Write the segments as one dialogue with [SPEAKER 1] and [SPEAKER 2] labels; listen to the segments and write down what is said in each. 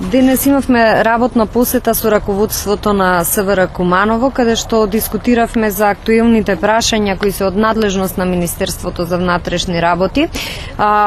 [SPEAKER 1] Денес имавме работна посета со раководството на СВР Куманово, каде што дискутиравме за актуелните прашања кои се од надлежност на Министерството за внатрешни работи.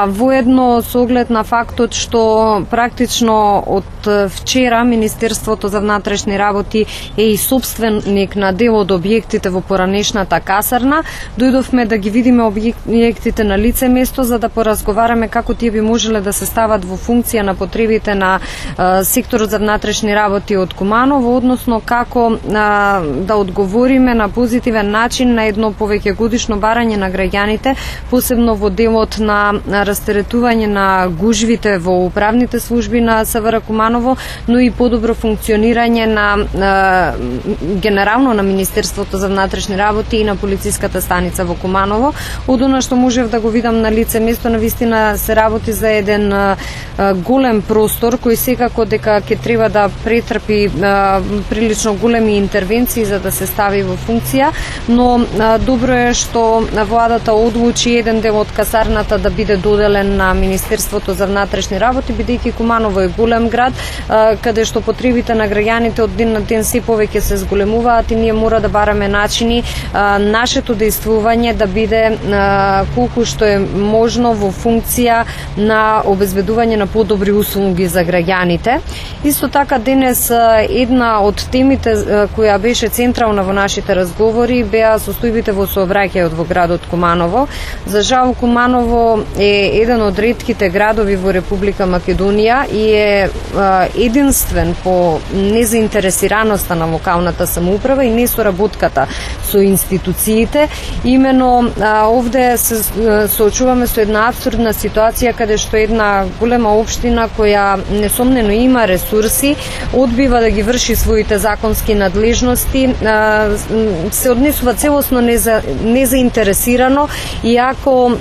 [SPEAKER 1] Воедно со оглед на фактот што практично од вчера Министерството за внатрешни работи е и собственик на дел од објектите во поранешната касарна, дојдовме да ги видиме објектите на лице место за да поразговараме како тие би можеле да се стават во функција на потребите на секторот за внатрешни работи од Куманово, односно како да одговориме на позитивен начин на едно повеќе годишно барање на граѓаните, посебно во делот на растеретување на гужвите во управните служби на СВР Куманово, но и подобро функционирање на генерално на Министерството за внатрешни работи и на полициската станица во Куманово. Од она што можев да го видам на лице место, навистина се работи за еден голем простор кој секако дека ќе треба да претрпи прилично големи интервенции за да се стави во функција, но добро е што владата одлучи еден дел од касарната да биде доделен на Министерството за внатрешни работи, бидејќи Куманово е голем град, каде што потребите на граѓаните од ден на ден се повеќе се зголемуваат и ние мора да бараме начини нашето дејствување да биде колку што е можно во функција на обезбедување на подобри услуги за граѓаните. Исто така денес една од темите која беше централна во нашите разговори беа состојбите во сообраќајот во градот Куманово. За жал Куманово е еден од ретките градови во Република Македонија и е единствен по незаинтересираноста на локалната самоуправа и несоработката со институциите. Имено овде се соочуваме со една апсурдна ситуација каде што една голема општина која несомнено има ресурси, одбива да ги врши своите законски надлежности, се однесува целосно незаинтересирано, иако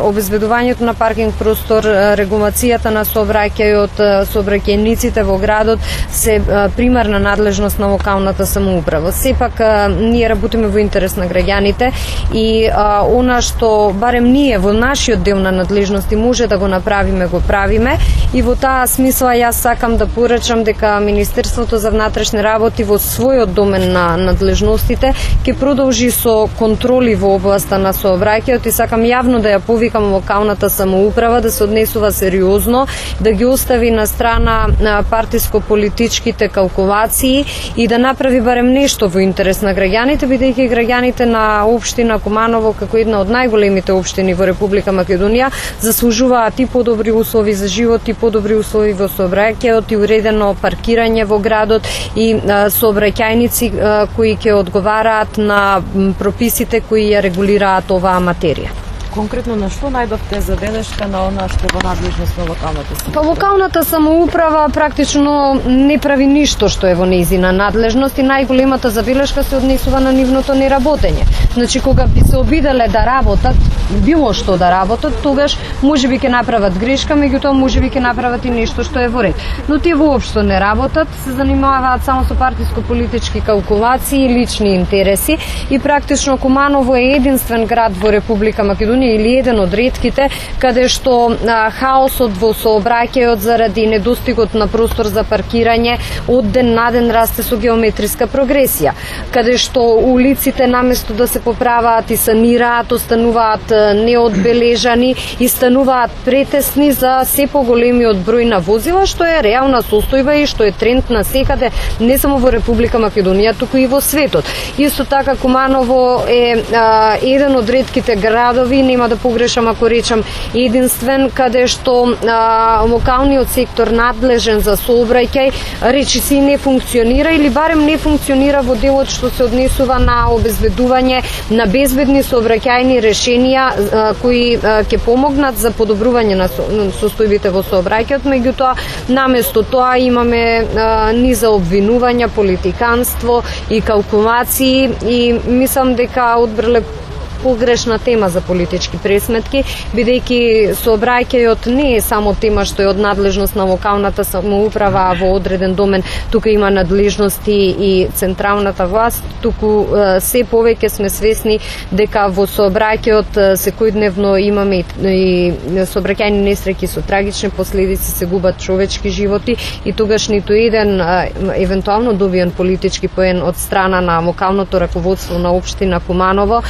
[SPEAKER 1] обезбедувањето на паркинг простор, регулацијата на сообраќајот, сообраќајниците во градот се примарна надлежност на локалната самоуправа. Сепак ние работиме во интерес на граѓаните и она што барем ние во нашиот дел на надлежности може да го направиме, го правиме и во таа смисла јас сакам да порачам дека Министерството за внатрешни работи во својот домен на надлежностите ќе продолжи со контроли во областа на сообраќајот и сакам јавно да ја повикам локалната самоуправа да се однесува сериозно, да ги остави на страна партиско-политичките калкулации и да направи барем нешто во интерес на граѓаните, бидејќи граѓаните на општина Куманово како една од најголемите општини во Република Македонија заслужуваат и подобри услови за живот и подобри услови во сообраќајот и уредено паркирање во градот и сообраќајници кои ќе одговараат на прописите кои ја регулираат оваа материја.
[SPEAKER 2] Конкретно на што најдовте забелешка на она што во надлежност на локалната самоуправа?
[SPEAKER 1] Па локалната самоуправа практично не прави ништо што е во нејзина надлежност и најголемата забелешка се однесува на нивното неработење. Значи кога би се обиделе да работат, било што да работат, тогаш можеби ќе направат грешка, меѓутоа можеби ќе направат и нешто што е во ред. Но тие воопшто не работат, се занимаваат само со партиско-политички калкулации и лични интереси и практично Куманово е единствен град во Република Македонија или еден од ретките каде што хаосот во сообраќајот заради недостигот на простор за паркирање од ден на ден расте со геометриска прогресија, каде што улиците наместо да се поправаат и санираат, остануваат неодбележани и стануваат претесни за се поголемиот број на возила, што е реална состојба и што е тренд на секаде, не само во Република Македонија, туку и во светот. Исто така Куманово е еден од ретките градови, нема да погрешам ако речам единствен, каде што локалниот сектор надлежен за сообраќај речиси не функционира или барем не функционира во делот што се однесува на обезбедување на безбедни сообраќајни решенија кои ќе помогнат за подобрување на состојбите во сообраќајот, меѓутоа наместо тоа имаме низа обвинувања, политиканство и калкулации и мислам дека одбрале погрешна тема за политички пресметки, бидејќи сообраќајот не е само тема што е од надлежност на локалната самоуправа, во одреден домен тука има надлежности и централната власт, туку се повеќе сме свесни дека во сообраќајот секојдневно имаме и сообраќајни несреќи со трагични последици, се губат човечки животи и тогаш ниту еден евентуално добиен политички поен од страна на локалното раководство на општина Куманово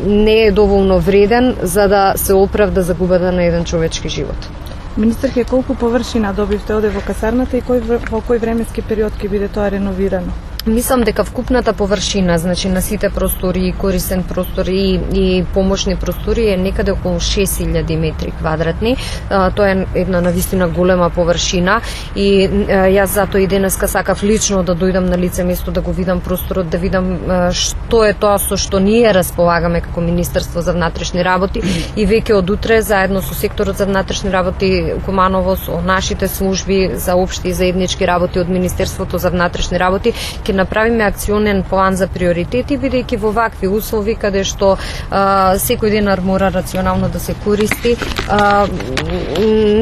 [SPEAKER 1] не е доволно вреден за да се оправда загубата на еден човечки живот.
[SPEAKER 3] Министерке, колку површина добивте оде во касарната и во кој временски период ќе биде тоа реновирано?
[SPEAKER 1] Мислам дека вкупната површина, значи на сите простори, користен простор и помошни простори е некаде околу 6000 метри квадратни. Тоа е една навистина голема површина и јас затоа и денеска сакав лично да дојдам на лице место да го видам просторот, да видам што е тоа со што ние располагаме како Министерство за внатрешни работи и веќе од утре заедно со секторот за внатрешни работи Куманово, со нашите служби за општи и заеднички работи од Министерството за внатрешни работи ќе направиме акционен план за приоритети, бидејќи во вакви услови каде што секој денар мора рационално да се користи,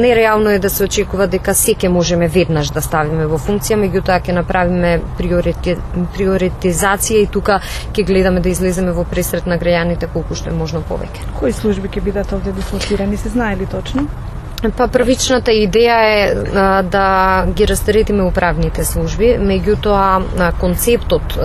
[SPEAKER 1] нереално е да се очекува дека секе можеме веднаш да ставиме во функција, меѓутоа ќе направиме приоритизација и тука ќе гледаме да излеземе во пресрет на граѓаните колку што е можно повеќе.
[SPEAKER 3] Кои служби ќе бидат овде дислоцирани, се знае ли точно?
[SPEAKER 1] Па првичната идеја е да ги растеретиме управните служби, меѓутоа концептот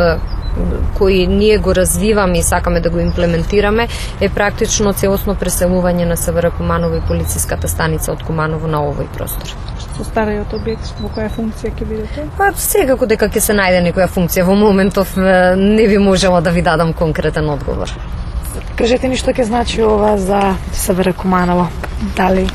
[SPEAKER 1] кој ние го развиваме и сакаме да го имплементираме е практично целосно преселување на СВР Куманово и полициската станица од Куманово на овој простор.
[SPEAKER 3] Со стариот објект во која функција ќе биде тоа?
[SPEAKER 1] Па секако дека ќе се најде некоја функција, во моментов не би можела да ви дадам конкретен одговор.
[SPEAKER 4] Кажете ни што ќе значи ова за СВР Куманово? Дали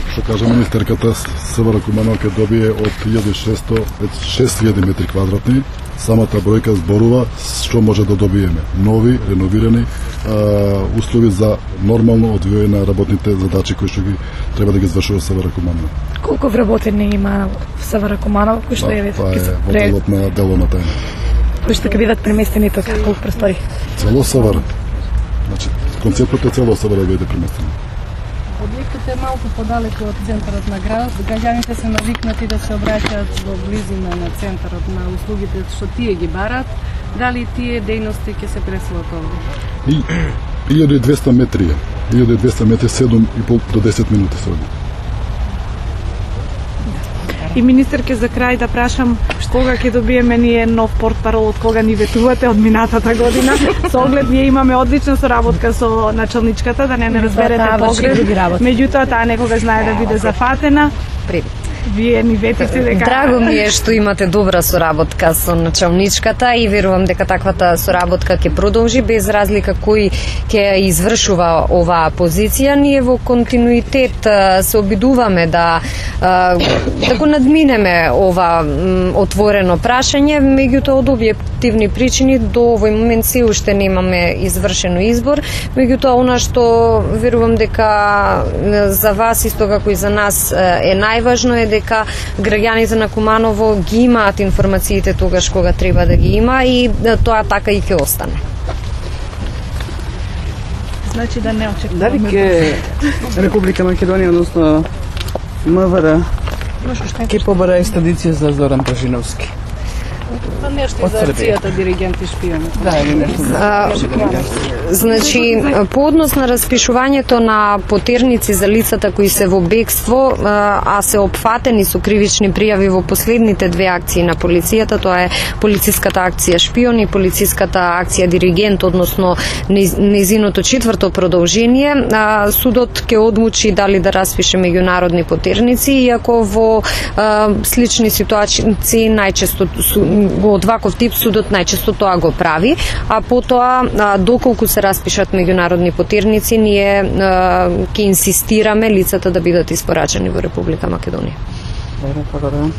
[SPEAKER 5] што кажа министерката, СВР Куманово ќе добие од 1600 6000 метри квадратни. Самата бројка зборува што може да добиеме. Нови, реновирани услови за нормално одвијање на работните задачи кои што ги треба да ги извршува СВР Куманово.
[SPEAKER 4] колку вработени има в СВР Куманово, кои што е
[SPEAKER 5] Тоа е во делот на деловната тајна.
[SPEAKER 4] Кои што ќе бидат преместени тука, колку простори?
[SPEAKER 5] Цело СВР. Значи, концептот е цело СВР да биде преместено.
[SPEAKER 6] Објектот е малку подалеку од центарот на градот. Граѓаните се навикнати да се обраќаат во близина на центарот на услугите што тие ги барат. Дали тие дејности ќе се преселат овде?
[SPEAKER 5] И 1200 метри е. 1200 метри, 7,5 до 10 минути се оди.
[SPEAKER 3] И министерке, за крај да прашам, кога ќе добиеме ние нов портпарол, од кога ни ветувате од минатата година? Со оглед ние имаме одлична соработка со началничката, да не разберете погрешно. Меѓутоа таа некогаш знае да биде зафатена. Вие ни ветите дека...
[SPEAKER 1] Драго ми е што имате добра соработка со началничката и верувам дека таквата соработка ќе продолжи без разлика кој ќе извршува оваа позиција. Ние во континуитет се обидуваме да го надминеме ова отворено прашање, меѓутоа од објективни причини до овој момент се уште немаме извршено избор, меѓутоа она што верувам дека за вас исто како и за нас е најважно е дека граѓаните на Куманово ги имаат информациите тогаш кога треба да ги има и тоа така и ќе остане.
[SPEAKER 3] Значи да не очекуваме.
[SPEAKER 7] Дали ќе Република Македонија, односно МВР, ќе побара екстрадиција за Зоран Божиновски?
[SPEAKER 6] Па нешто за акцијата диригент и шпион.
[SPEAKER 7] Да, или нешто.
[SPEAKER 1] Значи, по однос на распишувањето на потерници за лицата кои се во бегство, а се опфатени со кривични пријави во последните две акции на полицијата, тоа е полициската акција Шпион и полициската акција Диригент, односно нејзиното четврто продолжение, судот ќе одлучи дали да распише меѓународни потерници, иако во слични ситуации најчесто од ваков тип судот најчесто тоа го прави, а потоа доколку се распишат меѓународни потерници, ние ќе инсистираме лицата да бидат испорачани во Република Македонија.
[SPEAKER 7] Добре, благодарам.